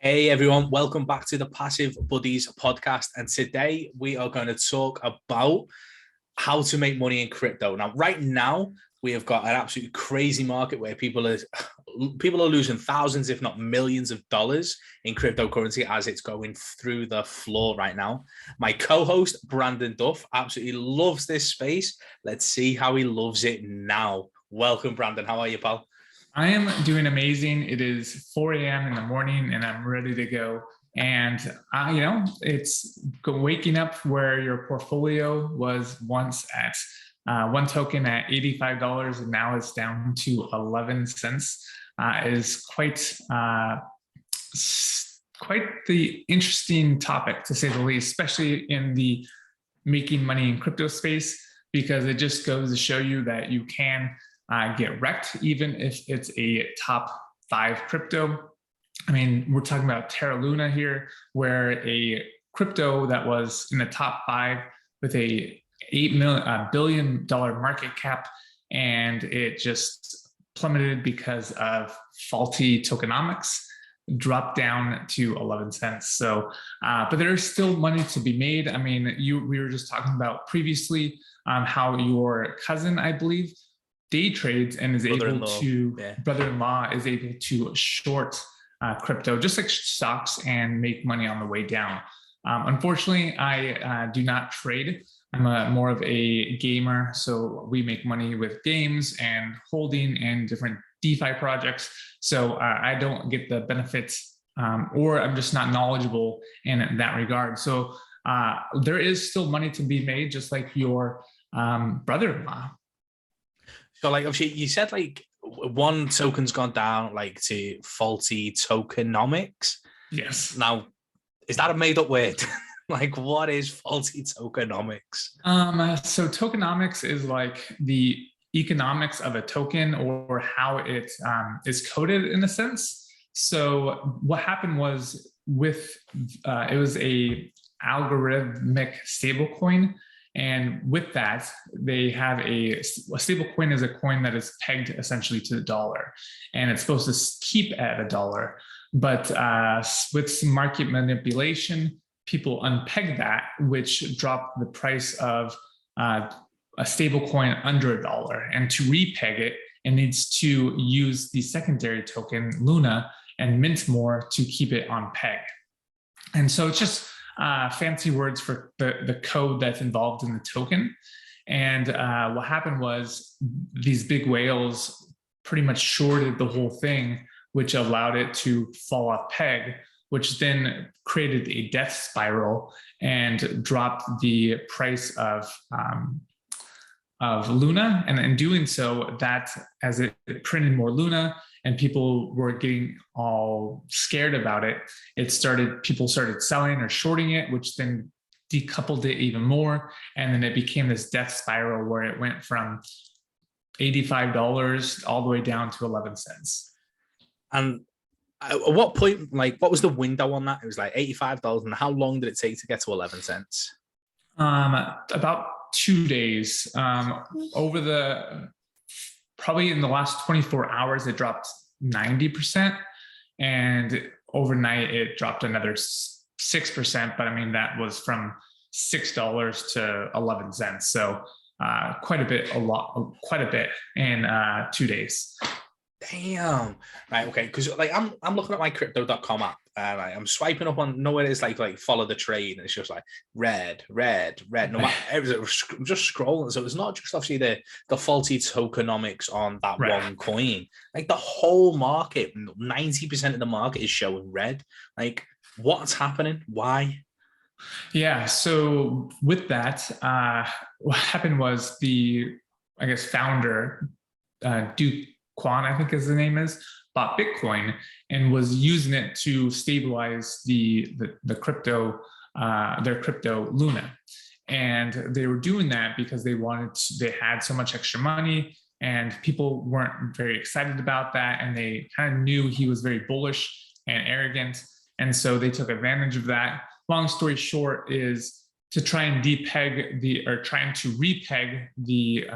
Hey everyone, welcome back to the Passive Buddies podcast. And today we are going to talk about how to make money in crypto. Now, right now, we have got an absolutely crazy market where people are losing thousands, if not millions of dollars in cryptocurrency as it's going through the floor right now. My co-host, Brandon Duff, absolutely loves this space. Let's see how he loves it now. Welcome, Brandon. How are you, pal? I am doing amazing. It is 4 a.m. in the morning and I'm ready to go. And, it's waking up where your portfolio was once at one token at $85 and now it's down to 11 cents is quite the interesting topic, to say the least, especially in the making money in crypto space, because it just goes to show you that you can get wrecked, even if it's a top 5 crypto. I mean, we're talking about Terra Luna here, where a crypto that was in the top 5 with a $8 billion market cap, and it just plummeted because of faulty tokenomics, dropped down to 11 cents. So, but there's still money to be made. I mean, we were just talking about previously how your cousin, I believe, day trades and is able to brother-in-law is able to short crypto, just like stocks, and make money on the way down. Unfortunately, I do not trade. I'm more of a gamer, so we make money with games and holding and different DeFi projects. So I don't get the benefits, or I'm just not knowledgeable in that regard. So there is still money to be made, just like your brother-in-law. So, like, obviously, you said like one token's gone down, like to faulty tokenomics. Yes. Now, is that a made-up word? Like, what is faulty tokenomics? So tokenomics is like the economics of a token, or how it is coded in a sense. So what happened was with it was a algorithmic stablecoin. And with that, they have a stable coin is a coin that is pegged essentially to the dollar, and it's supposed to keep at a dollar. But with some market manipulation, people unpeg that, which dropped the price of a stable coin under a dollar. And to repeg it, it needs to use the secondary token, Luna, and mint more to keep it on peg. And so it's just fancy words for the code that's involved in the token. And what happened was these big whales pretty much shorted the whole thing, which allowed it to fall off peg, which then created a death spiral and dropped the price of Luna. And in doing so, that as it printed more Luna and people were getting all scared about it, people started selling or shorting it, which then decoupled it even more. And then it became this death spiral where it went from $85 all the way down to 11 cents. And at what point, like, what was the window on that? It was like $85. And how long did it take to get to 11 cents? About 2 days. Probably in the last 24 hours, it dropped 90%. And overnight, it dropped another 6%. But I mean, that was from $6 to 11 cents. So quite a bit in 2 days. Damn. Right. Okay. Because like I'm looking at my crypto.com app and I'm swiping up on nowhere it's like follow the trade, and it's just like red. No matter, I'm just scrolling. So it's not just obviously the faulty tokenomics on that one coin. Like the whole market, 90% of the market is showing red. Like, what's happening? Why? Yeah. So with that, what happened was founder, Duke Quan, I think his name is, bought Bitcoin and was using it to stabilize the crypto, their crypto Luna. And they were doing that because they had so much extra money, and people weren't very excited about that. And they kind of knew he was very bullish and arrogant. And so they took advantage of that. Long story short is to try and trying to repeg the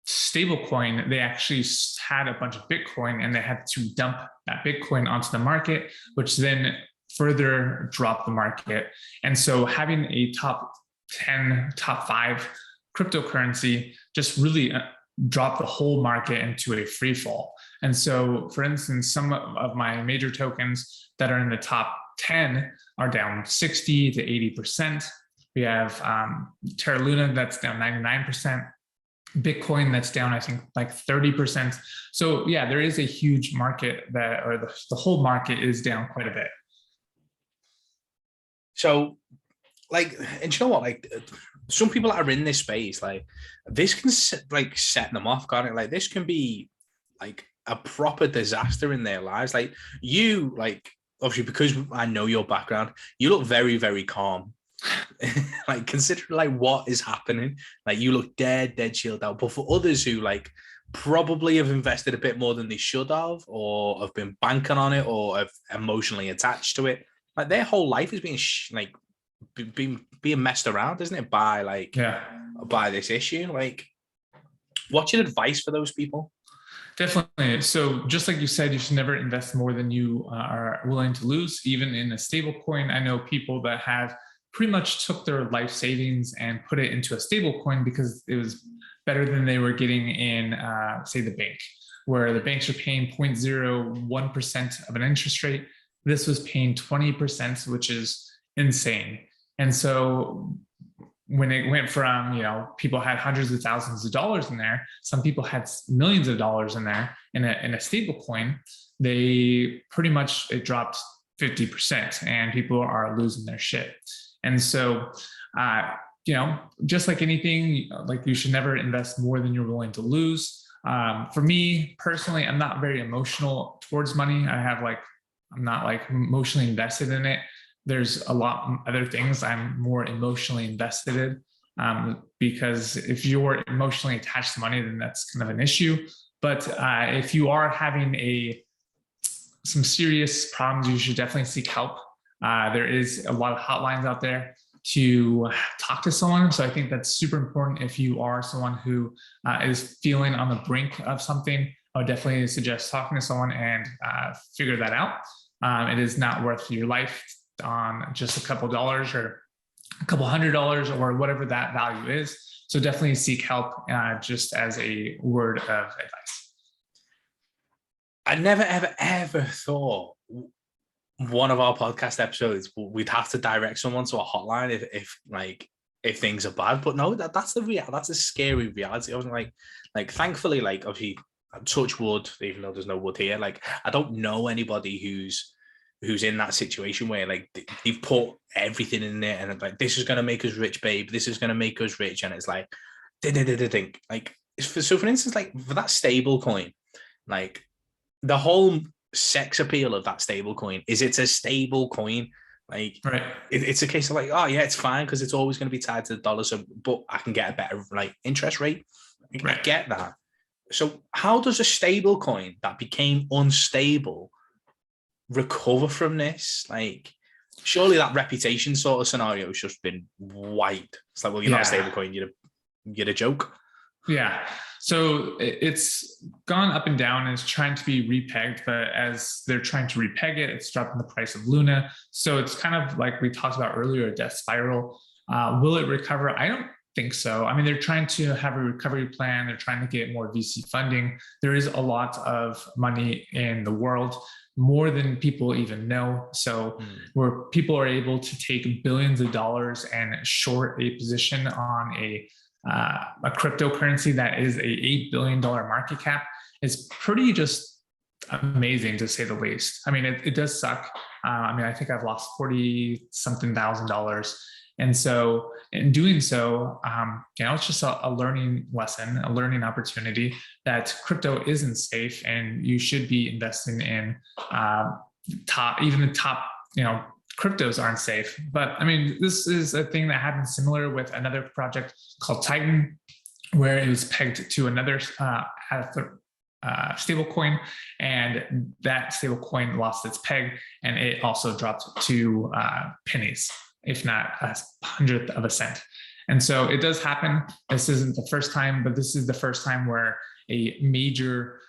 stablecoin, they actually had a bunch of Bitcoin and they had to dump that Bitcoin onto the market, which then further dropped the market. And so having a top 10, top 5 cryptocurrency just really dropped the whole market into a free fall. And so, for instance, some of my major tokens that are in the top 10 are down 60 to 80%. We have Terra Luna that's down 99%. Bitcoin that's down, I think, like 30%. So yeah, there is a huge market that, or the whole market is down quite a bit. So, like, and you know what? Like, some people that are in this space, like, this can like set them off, can't it? Like, this can be like a proper disaster in their lives. Like, you, like, obviously, because I know your background, you look very, very calm. Like, consider like what is happening. Like, you look dead chilled out. But for others who like probably have invested a bit more than they should have, or have been banking on it, or have emotionally attached to it, like their whole life is being messed around, isn't it? By like, by this issue. Like, what's your advice for those people? Definitely. So just like you said, you should never invest more than you are willing to lose, even in a stable coin. I know people that have pretty much took their life savings and put it into a stable coin because it was better than they were getting in, say, the bank, where the banks are paying 0.01% of an interest rate. This was paying 20%, which is insane. And so when it went from, people had hundreds of thousands of dollars in there, some people had millions of dollars in there in a stable coin, they pretty much, it dropped 50% and people are losing their shit. And so, just like anything, like you should never invest more than you're willing to lose. For me personally, I'm not very emotional towards money. I'm not like emotionally invested in it. There's a lot of other things I'm more emotionally invested in, because if you're emotionally attached to money, then that's kind of an issue. But if you are having some serious problems, you should definitely seek help. There is a lot of hotlines out there to talk to someone. So I think that's super important. If you are someone who is feeling on the brink of something, I would definitely suggest talking to someone and figure that out. It is not worth your life on just a couple dollars or a couple $100 or whatever that value is. So definitely seek help, just as a word of advice. I never, ever thought one of our podcast episodes we'd have to direct someone to a hotline if things are bad. But no, that's a scary reality. I wasn't like thankfully, like, obviously, touch wood, even though there's no wood here, like I don't know anybody who's in that situation where like they've put everything in there and like, this is going to make us rich, babe, this is going to make us rich, and it's like like, so for instance, like for that stable coin, like the whole sex appeal of that stable coin is it's a stable coin. Like, right. It's a case of like, oh yeah, it's fine because it's always going to be tied to the dollar, so but I can get a better like interest rate. Right. I get that. So how does a stable coin that became unstable recover from this? Like, surely that reputation sort of scenario has just been wiped. It's like, well, you're not a stable coin, you're a joke. Yeah. So it's gone up and down and it's trying to be repegged, but as they're trying to repeg it, it's dropping the price of Luna. So it's kind of like we talked about earlier, a death spiral. Will it recover? I don't think so. I mean, they're trying to have a recovery plan. They're trying to get more VC funding. There is a lot of money in the world, more than people even know. So where people are able to take billions of dollars and short a position on a cryptocurrency that is a $8 billion market cap is pretty just amazing, to say the least. I mean, it does suck. I think I've lost 40 something thousand dollars. And so in doing so, it's just a learning lesson, a learning opportunity that crypto isn't safe and you should be investing in the top, cryptos aren't safe. But I mean, this is a thing that happened similar with another project called Titan, where it was pegged to another stable coin, and that stable coin lost its peg and it also dropped to pennies, if not a hundredth of a cent. And so it does happen. This isn't the first time, but this is the first time where a major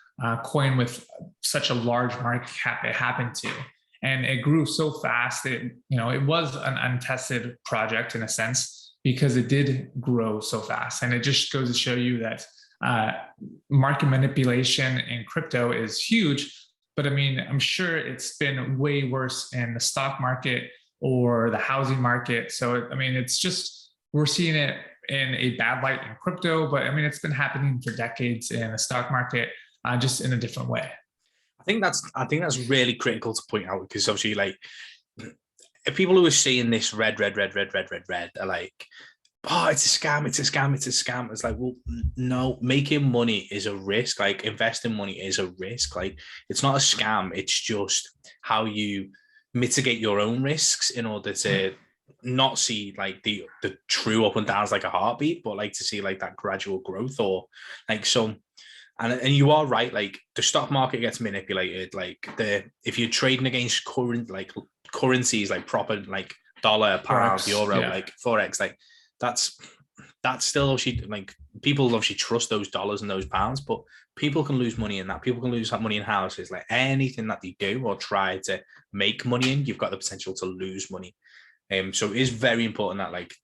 coin with such a large market cap it happened to. And it grew so fast that, it was an untested project in a sense, because it did grow so fast. And it just goes to show you that market manipulation in crypto is huge. But I mean, I'm sure it's been way worse in the stock market or the housing market. So, I mean, it's just, we're seeing it in a bad light in crypto, but I mean, it's been happening for decades in the stock market, just in a different way. I think that's really critical to point out, because obviously, like, people who are seeing this red are like, oh, it's a scam, it's a scam, it's a scam. It's like, well, no, making money is a risk. Like, investing money is a risk. Like, it's not a scam. It's just how you mitigate your own risks in order to not see like the true up and downs like a heartbeat, but like to see like that gradual growth, or like, so. And you are right, like the stock market gets manipulated. Like, if you're trading against currencies, like proper, like dollar, pound, Forex, euro, like Forex, like that's still obviously, like, people obviously trust those dollars and those pounds, but people can lose money in that. People can lose that money in houses. Like, anything that you do or try to make money in, you've got the potential to lose money. So it is very important that, like,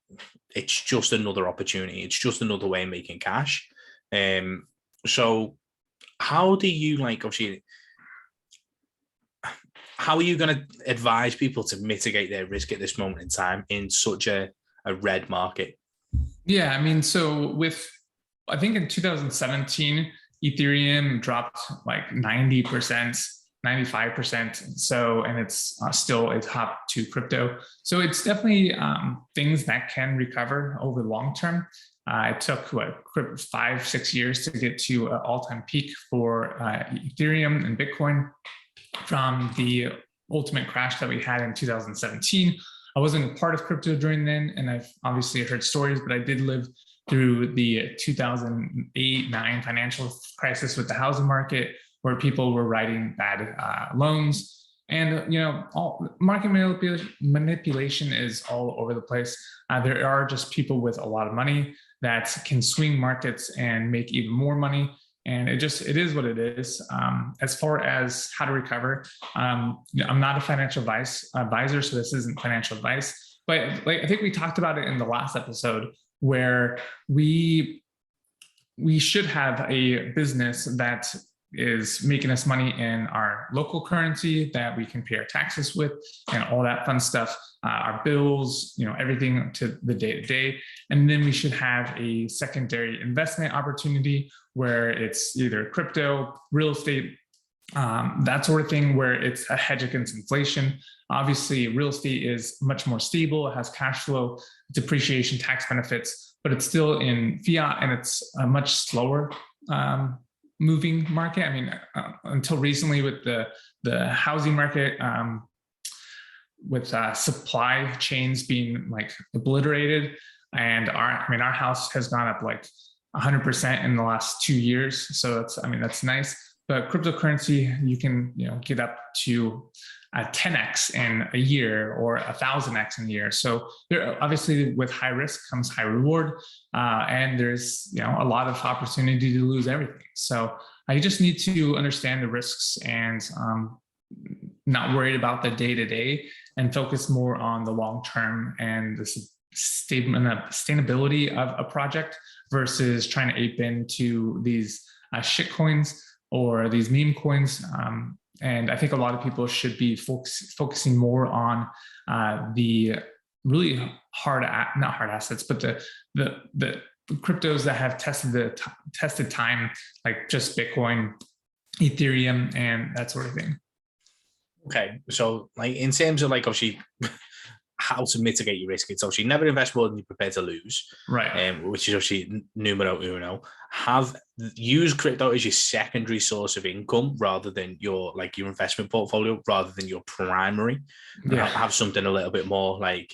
it's just another opportunity. It's just another way of making cash. So how do you, like, obviously, how are you going to advise people to mitigate their risk at this moment in time in such a red market? Yeah, I mean, so I think in 2017, Ethereum dropped like 90%, 95%. So, and it's still a top 2 crypto. So it's definitely things that can recover over the long term. It took 5-6 years to get to an all-time peak for Ethereum and Bitcoin from the ultimate crash that we had in 2017. I wasn't a part of crypto during then, and I've obviously heard stories, but I did live through the 2008-9 financial crisis with the housing market, where people were writing bad loans. And, all market manipulation is all over the place. There are just people with a lot of money that can swing markets and make even more money. And it is what it is. As far as how to recover, I'm not a financial advisor, so this isn't financial advice. But like, I think we talked about it in the last episode, where we should have a business that is making us money in our local currency that we can pay our taxes with and all that fun stuff, our bills, everything to the day-to-day. And then we should have a secondary investment opportunity where it's either crypto, real estate, that sort of thing, where it's a hedge against inflation. Obviously, real estate is much more stable. It has cash flow, depreciation, tax benefits, but it's still in fiat, and it's a much slower moving market. I mean, until recently with the housing market, with supply chains being like obliterated, and our house has gone up like 100% in the last 2 years. So that's nice. But cryptocurrency, you can get up to 10x in a year or 1,000x in a year. So there, obviously, with high risk comes high reward, and there's a lot of opportunity to lose everything. So I just need to understand the risks and not worried about the day-to-day, and focus more on the long term and the sustainability of a project versus trying to ape into these shit coins or these meme coins. And I think a lot of people should be focusing more on the really not hard assets, but the cryptos that have tested time, like just Bitcoin, Ethereum, and that sort of thing. Okay, so like in terms of like obviously how to mitigate your risk, it's obviously never invest more than you're prepared to lose, right? Which is obviously numero uno. Use crypto as your secondary source of income rather than your investment portfolio, rather than your primary. Yeah. Have something a little bit more like,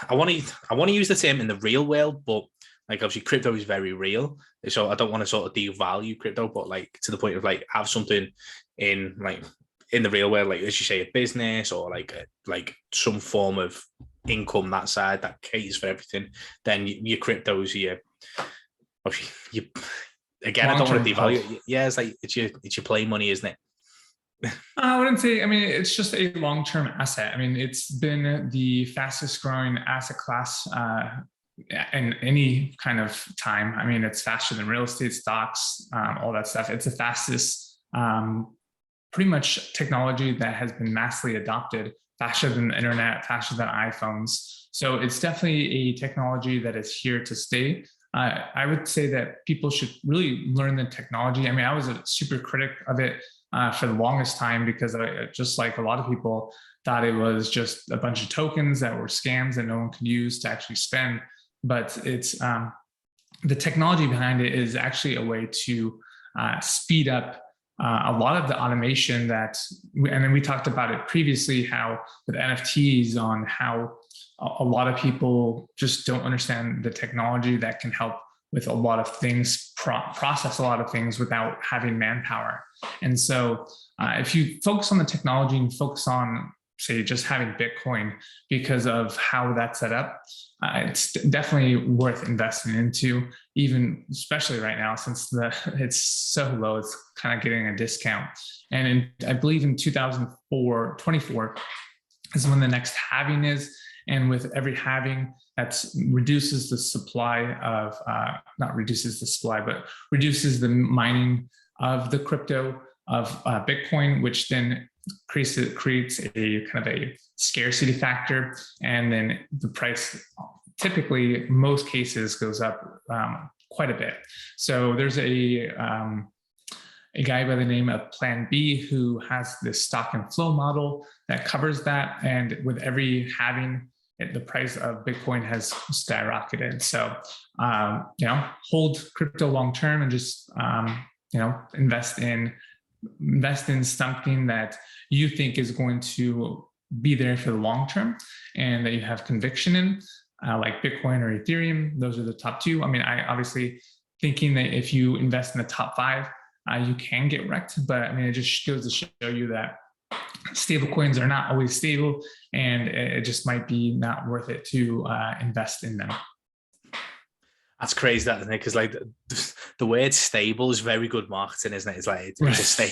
I want to use the term in the real world, but like obviously crypto is very real, so I don't want to sort of devalue crypto, but like to the point of like have something in like in the real world, like as you say, a business or like some form of income that side that caters for everything, then your cryptos, you again, I don't want to devalue it. Yeah, it's like it's your play money, isn't it? I wouldn't say, I mean, it's just a long-term asset. I mean, it's been the fastest growing asset class in any kind of time. I mean, it's faster than real estate, stocks, all that stuff. It's the fastest, pretty much technology that has been massively adopted, faster than the internet, faster than iPhones. So it's definitely a technology that is here to stay. I would say that people should really learn the technology. I mean, I was a super critic of it for the longest time because I, just like a lot of people, thought it was just a bunch of tokens that were scams that no one could use to actually spend. But it's the technology behind it is actually a way to speed up a lot of the automation that, and then we talked about it previously, how with NFTs on how a lot of people just don't understand the technology that can help with a lot of things, process a lot of things without having manpower. And so if you focus on the technology and focus on, say, just having Bitcoin because of how that's set up, it's definitely worth investing into, even especially right now, since it's so low, it's kind of getting a discount. And I believe in 2024 is when the next halving is. And with every halving, that reduces the supply of, not reduces the supply, but reduces the mining of the crypto of Bitcoin, which then creates a kind of a scarcity factor. And then the price typically, most cases, goes up quite a bit. So there's a guy by the name of Plan B who has this stock and flow model that covers that. And with every halving, the price of Bitcoin has skyrocketed. So, hold crypto long term and just, invest in something that you think is going to be there for the long term and that you have conviction in, like Bitcoin or Ethereum. Those are the top two. I mean, I obviously thinking that if you invest in the top five, you can get wrecked. But I mean, it just goes to show you that stablecoins are not always stable, and it just might be not worth it to invest in them. That's crazy, that, isn't it? Because like the word stable is very good marketing, isn't it? It's like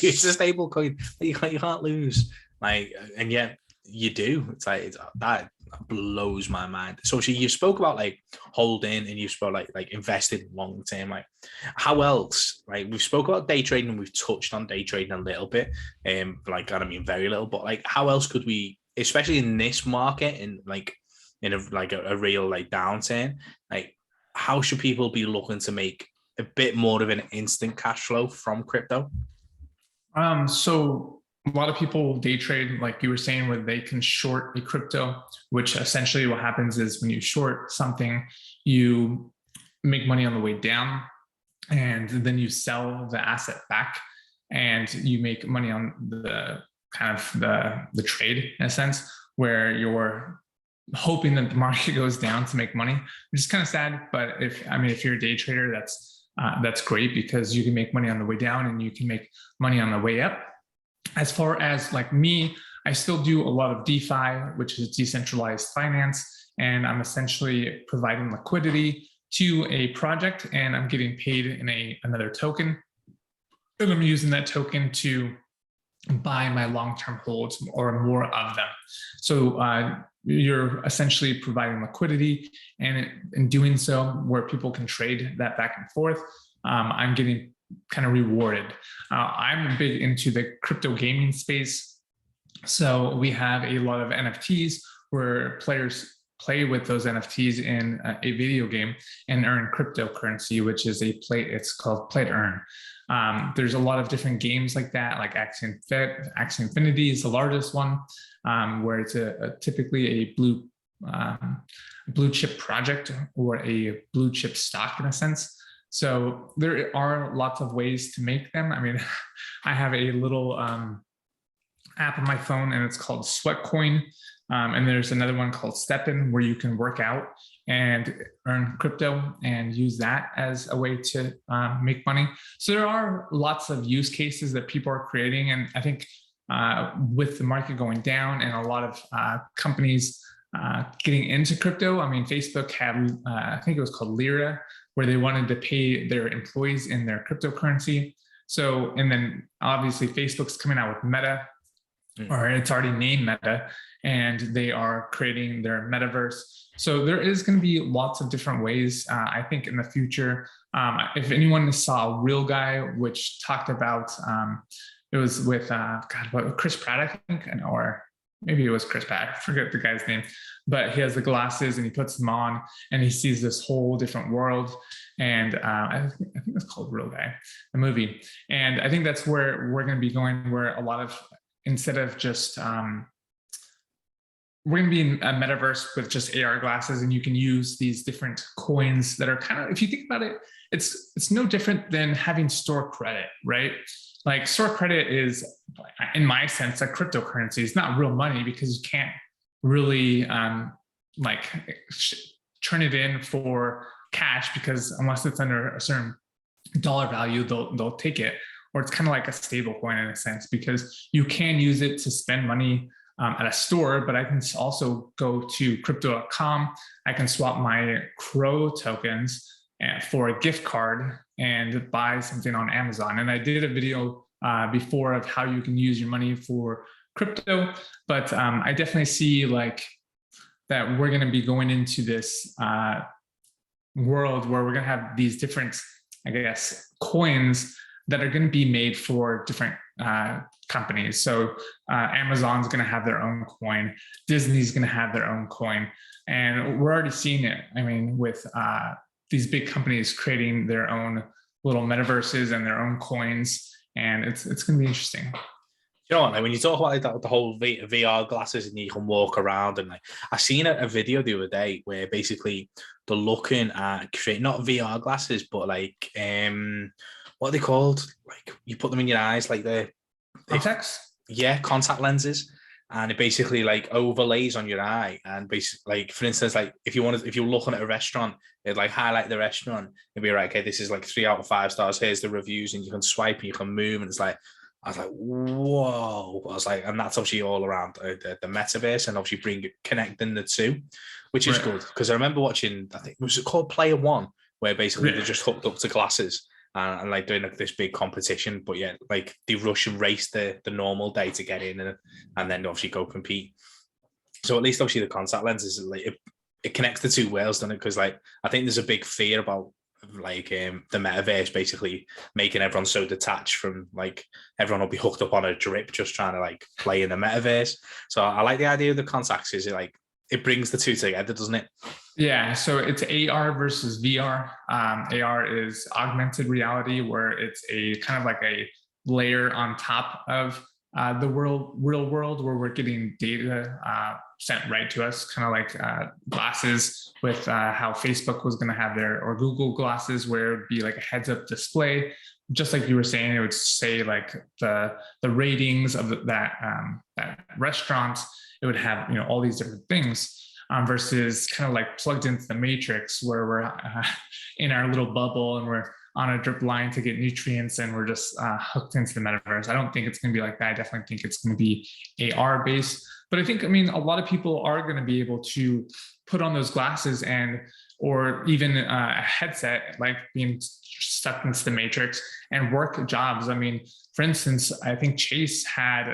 it's a stable coin that you can't lose. Like, and yet you do. It's like that blows my mind. So you spoke about like holding, and you spoke like investing long term. Like, how else? Like, we've spoke about day trading, and we've touched on day trading a little bit. Like, I mean, very little, but like, how else could we, especially in this market, and like in a real like downturn, like, how should people be looking to make a bit more of an instant cash flow from crypto? So a lot of people day trade, like you were saying, where they can short a crypto, which essentially what happens is when you short something, you make money on the way down, and then you sell the asset back, and you make money on the kind of the trade, in a sense, where you're hoping that the market goes down to make money, which is kind of sad. But if you're a day trader, that's great, because you can make money on the way down and you can make money on the way up. As far as like me, I still do a lot of DeFi, which is decentralized finance, and I'm essentially providing liquidity to a project, and I'm getting paid in another token, and I'm using that token to buy my long-term holds or more of them. So you're essentially providing liquidity, and in doing so, where people can trade that back and forth, I'm getting kind of rewarded. I'm big into the crypto gaming space. So we have a lot of NFTs where players play with those NFTs in a video game and earn cryptocurrency, which is it's called play to earn. There's a lot of different games like that, like Axie Infinity is the largest one, where it's typically a blue chip project or a blue chip stock, in a sense. So there are lots of ways to make them. I mean, I have a little app on my phone, and it's called Sweatcoin. And there's another one called Stepin, where you can work out and earn crypto and use that as a way to make money. So there are lots of use cases that people are creating. And I think with the market going down and a lot of companies getting into crypto. I mean, Facebook had, I think it was called Lira, where they wanted to pay their employees in their cryptocurrency. So, and then obviously Facebook's coming out with Meta, or it's already named Meta, and they are creating their Metaverse. So there is going to be lots of different ways. I think in the future, if anyone saw Real Guy, which talked about, it was with Chris Pratt, I think, or maybe it was Chris Pratt, I forget the guy's name, but he has the glasses and he puts them on and he sees this whole different world. And I think it's called Real Guy, the movie. And I think that's where we're going to be going, where a lot of, instead of just, we're going to be in a metaverse with just AR glasses, and you can use these different coins that are kind of, if you think about it, it's no different than having store credit, right? Like store credit is, in my sense, a cryptocurrency. It's not real money because you can't really turn it in for cash, because unless it's under a certain dollar value, they'll take it. Or it's kind of like a stable coin in a sense, because you can use it to spend money at a store, but I can also go to crypto.com. I can swap my Crow tokens for a gift card and buy something on Amazon. And I did a video before of how you can use your money for crypto, but I definitely see like that we're going to be going into this world where we're going to have these different, I guess, coins that are going to be made for different companies. So Amazon's going to have their own coin. Disney's going to have their own coin. And we're already seeing it. I mean, with these big companies creating their own little metaverses and their own coins. And it's going to be interesting. You know what, like when you talk about like the whole VR glasses and you can walk around, and like I seen a video the other day where basically they're looking at creating not VR glasses, but like what are they called? Like you put them in your eyes, like the contacts. Yeah, contact lenses, and it basically like overlays on your eye. And basically, like for instance, like if you're looking at a restaurant, it'd like highlight the restaurant. It'd be right, okay, this is like 3 out of 5 stars. Here's the reviews, and you can swipe and you can move, and it's like. I was like, whoa. I was like, and that's obviously all around the metaverse, and obviously connecting the two, which is good. Because I remember watching, I think, was it called Player One, where basically they're just hooked up to glasses and like doing like this big competition. But yeah, like they rush and race the normal day to get in and then obviously go compete. So at least obviously the contact lenses, like it connects the two worlds, doesn't it? Because like I think there's a big fear about like the metaverse basically making everyone so detached from, like, everyone will be hooked up on a drip just trying to like play in the metaverse. So I like the idea of the contacts. Is it like it brings the two together, doesn't it? Yeah, so it's AR versus VR. AR is augmented reality, where it's a kind of like a layer on top of the real world, where we're getting data sent right to us, kind of like glasses with how Facebook was going to have their, or Google glasses, where it would be like a heads-up display. Just like you were saying, it would say like the ratings of that restaurant. It would have, all these different things. Versus kind of like plugged into the matrix, where we're in our little bubble and we're on a drip line to get nutrients, and we're just hooked into the metaverse. I don't think it's going to be like that. I definitely think it's going to be AR based. But I think, a lot of people are going to be able to put on those glasses or even a headset, like being stuck into the matrix, and work jobs. For instance, I think Chase had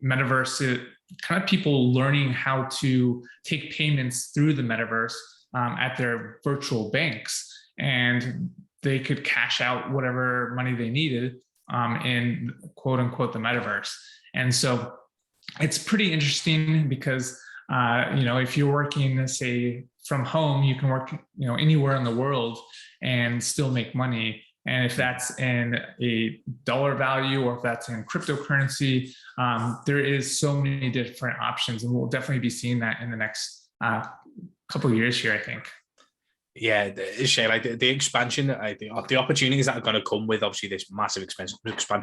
metaverse, kind of people learning how to take payments through the metaverse at their virtual banks, and they could cash out whatever money they needed in quote unquote the metaverse. And so it's pretty interesting because if you're working, say, from home, you can work anywhere in the world and still make money. And if that's in a dollar value or if that's in cryptocurrency, there is so many different options, and we'll definitely be seeing that in the next couple of years here, I think. Yeah, Shay, like the expansion, the opportunities that are going to come with obviously this massive expansion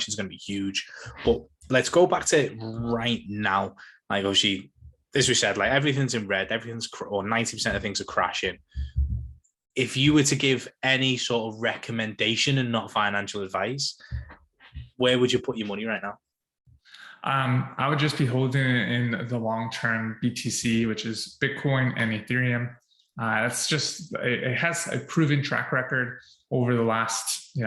is going to be huge. But let's go back to right now. Like obviously, as we said, like everything's in red, or 90% of things are crashing. If you were to give any sort of recommendation and not financial advice, where would you put your money right now? I would just be holding it in the long-term BTC, which is Bitcoin and Ethereum. That's just, it has a proven track record over the last,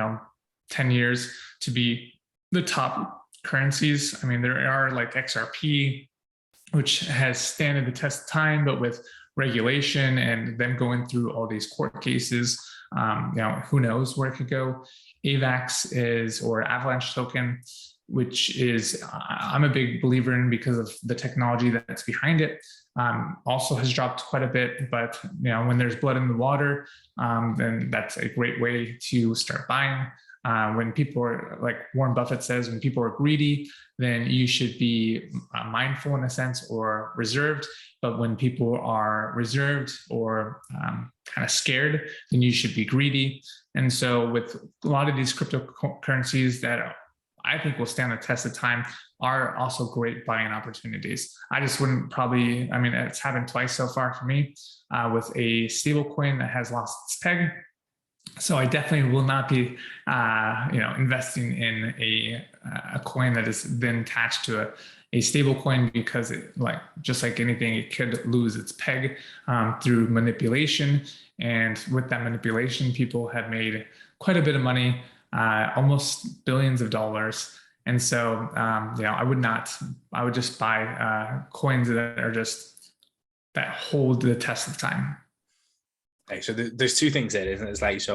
10 years to be the top currencies. I mean, there are like XRP, which has standed the test of time, but with regulation and them going through all these court cases, who knows where it could go. AVAX is, or Avalanche token, which is, I'm a big believer in because of the technology that's behind it. Also has dropped quite a bit, but when there's blood in the water, then that's a great way to start buying. When people are, like Warren Buffett says, when people are greedy, then you should be mindful in a sense, or reserved. But when people are reserved or kind of scared, then you should be greedy. And so with a lot of these cryptocurrencies that I think will stand the test of time are also great buying opportunities. I just wouldn't probably, it's happened twice so far for me with a stablecoin that has lost its peg. So I definitely will not be, investing in a coin that has been attached to a stable coin, because just like anything, it could lose its peg through manipulation. And with that manipulation, people have made quite a bit of money, almost billions of dollars. And so, I would just buy coins that hold the test of time. Okay, so there's two things there, isn't it? It's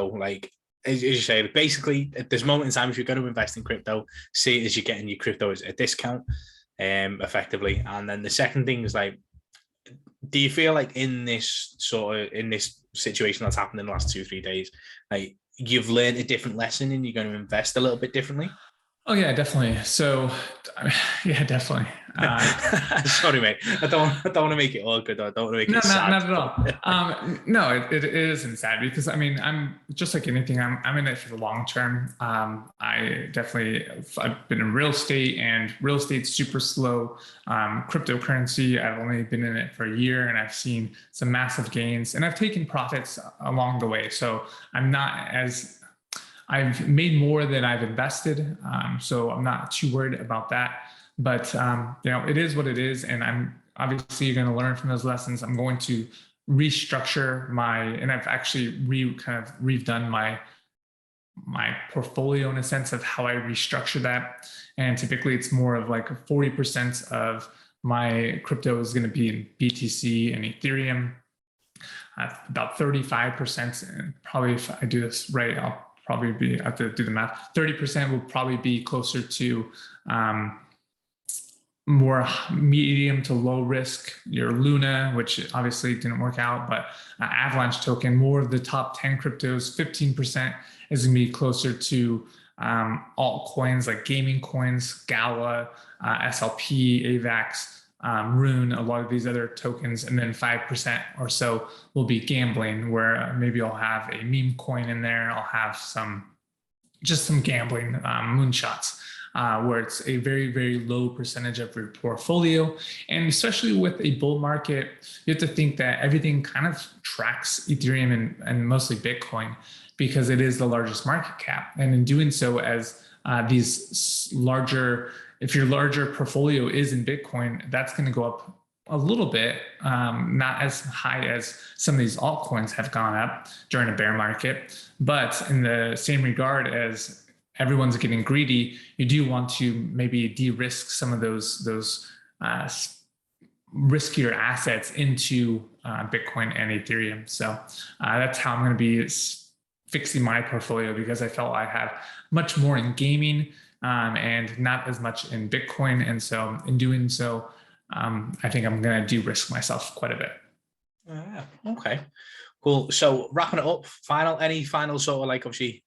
as you say, basically at this moment in time, if you're going to invest in crypto, see it as you're getting your crypto at a discount, effectively. And then the second thing is do you feel like in this situation that's happened in the last 2-3 days, you've learned a different lesson and you're going to invest a little bit differently? Oh yeah, definitely. So yeah, definitely. Sorry, mate. I don't want to make it awkward. I don't want to make it sad. Not at all. No, it isn't sad, because I'm just like anything. I'm in it for the long term. I've been in real estate, and real estate's super slow. Cryptocurrency, I've only been in it for a year, and I've seen some massive gains, and I've taken profits along the way. So I've made more than I've invested. So I'm not too worried about that. But, it is what it is. And I'm obviously going to learn from those lessons. I'm going to restructure and I've actually redone my portfolio in a sense of how I restructure that. And typically it's more of like 40% of my crypto is going to be in BTC and Ethereum. About 35%, and probably if I do this right, I have to do the math. 30% will probably be closer to more medium to low risk, your Luna, which obviously didn't work out, but Avalanche token, more of the top 10 cryptos. 15% is going to be closer to altcoins like gaming coins, Gala, SLP, AVAX, Rune, a lot of these other tokens. And then 5% or so will be gambling, where maybe I'll have a meme coin in there. I'll have some gambling moonshots, where it's a very, very low percentage of your portfolio. And especially with a bull market, you have to think that everything kind of tracks Ethereum and mostly Bitcoin, because it is the largest market cap. And in doing so, as if your larger portfolio is in Bitcoin, that's going to go up a little bit, not as high as some of these altcoins have gone up during a bear market. But in the same regard as everyone's getting greedy, you do want to maybe de-risk some of those riskier assets into Bitcoin and Ethereum. So that's how I'm going to be fixing my portfolio, because I felt I have much more in gaming and not as much in Bitcoin. And so in doing so, I think I'm going to de-risk myself quite a bit. Okay, cool. So wrapping it up, any final sort of obviously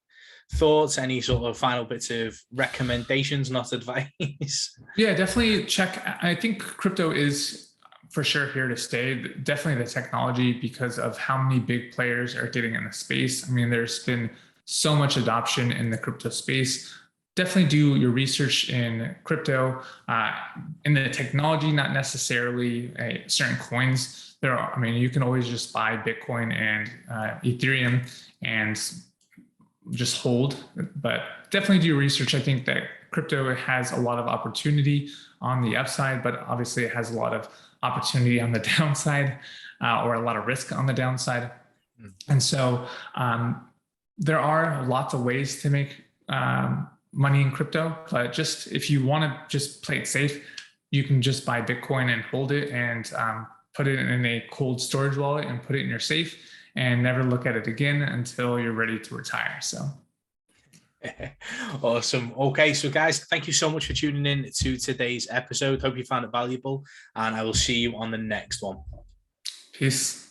thoughts, any sort of final bits of recommendations, not advice? Yeah, definitely check. I think crypto is for sure here to stay. Definitely the technology, because of how many big players are getting in the space. There's been so much adoption in the crypto space. Definitely do your research in crypto, in the technology, not necessarily certain coins. You can always just buy Bitcoin and Ethereum and just hold, but definitely do your research. I think that crypto has a lot of opportunity on the upside, but obviously it has a lot of opportunity on the downside, or a lot of risk on the downside. And so there are lots of ways to make money in crypto, but just if you want to just play it safe, you can just buy Bitcoin and hold it and put it in a cold storage wallet and put it in your safe and never look at it again until you're ready to retire. So. Awesome. Okay, so guys, thank you so much for tuning in to today's episode. Hope you found it valuable, and I will see you on the next one. Peace.